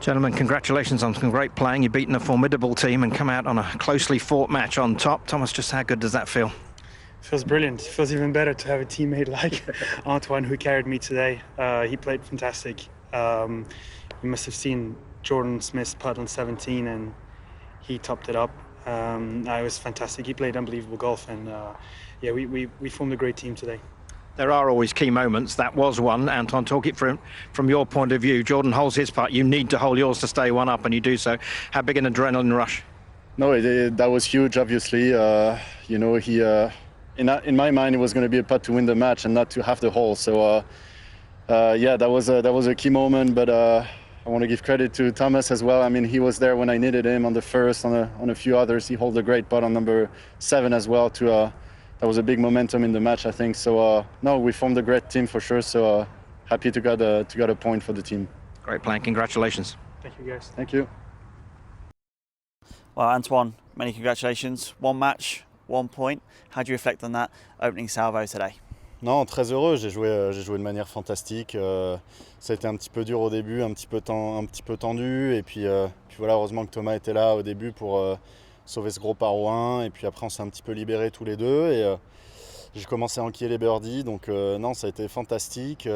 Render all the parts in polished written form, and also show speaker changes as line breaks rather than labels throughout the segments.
Gentlemen, congratulations on some great playing. You've beaten a formidable team and come out on a closely fought match on top. Thomas, just how good does that feel?
Feels brilliant. It feels even better to have a teammate like Antoine who carried me today. He played fantastic. You must have seen Jordan Smith's putt on 17 and he topped it up. It was fantastic. He played unbelievable golf and we formed a great team today.
There are always key moments. That was one. Anton, talk it from your point of view. Jordan holds his putt. You need to hold yours to stay one up, and you do so. How big an adrenaline rush?
No, that was huge, obviously. In my mind, it was going to be a putt to win the match and not to have the hole. So, that was a key moment. But I want to give credit to Thomas as well. I mean, he was there when I needed him on the first, on a few others. He held a great putt on number 7 as well. That was a big momentum in the match, I think. So, we formed a great team for sure. So, happy to get a point for the team.
Great playing. Congratulations.
Thank you, guys.
Thank you.
Well, Antoine, many congratulations. One match, 1 point. How do you reflect on that opening salvo today?
Non, très heureux. J'ai joué de manière fantastique. Ça a été un petit peu dur au début, un petit peu tendu. Et puis voilà, heureusement que Thomas était là au début pour sauver ce gros par au 1. Et puis après, on s'est un petit peu libérés tous les deux. Et j'ai commencé à enquiller les birdies. Donc non, ça a été fantastique.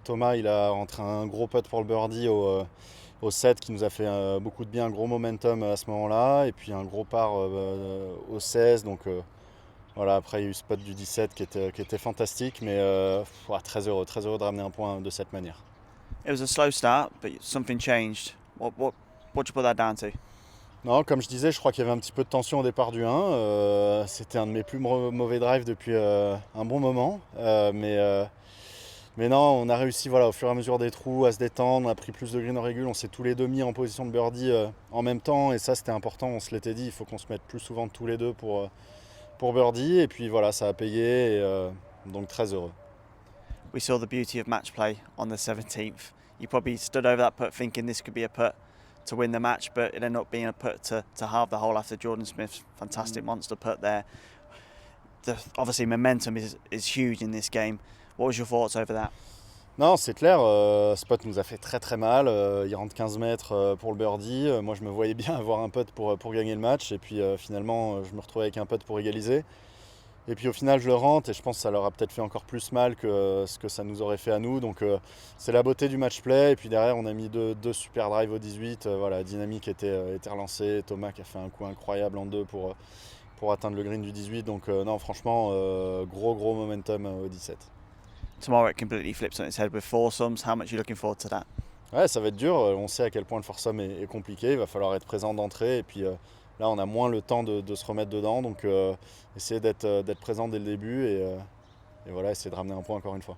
Thomas, il a rentré un gros putt pour le birdie au 7 qui nous a fait beaucoup de bien, un gros momentum à ce moment-là. Et puis un gros par au 16. Donc voilà, après il y a eu ce putt du 17 qui était fantastique. Mais très heureux de ramener un point de cette manière.
It was a slow start, but something changed. What do you put that down to?
Non, comme je disais, je crois qu'il y avait un petit peu de tension au départ du 1. C'était un de mes plus mauvais drives depuis un bon moment. Mais non, on a réussi au fur et à mesure des trous à se détendre. On a pris plus de green en régule. On s'est tous les deux mis en position de birdie en même temps. Et ça, c'était important. On se l'était dit, il faut qu'on se mette plus souvent tous les deux pour birdie. Et puis voilà, ça a payé. Et, donc très heureux.
We saw the beauty of match play on the 17th. You probably stood over that putt thinking this could be a putt to win the match, but it ended up being a putt to halve the hole after Jordan Smith's fantastic monster putt there. Obviously momentum is huge in this game. What was your thoughts over that?
Non, c'est clair, ce putt nous a fait très très mal. Il rentre 15 mètres pour le birdie. Moi, je me voyais bien avoir un putt pour gagner le match. Et puis finalement, je me retrouvais avec un putt pour égaliser. Et puis au final, je le rentre et je pense que ça leur a peut-être fait encore plus mal que ce que ça nous aurait fait à nous. Donc c'est la beauté du match play. Et puis derrière, on a mis deux super drives au 18. La dynamique était relancée. Thomas qui a fait un coup incroyable en 2 pour atteindre le green du 18. Donc non, franchement, gros momentum au 17.
Tomorrow it completely flips on its head with foursomes. How much are you looking forward to that?
Ouais, ça va être dur. On sait à quel point le foursome est compliqué. Il va falloir être présent d'entrée. Et puis là, on a moins le temps de se remettre dedans. Donc, essayer d'être présent dès le début et voilà, essayer de ramener un point encore une fois.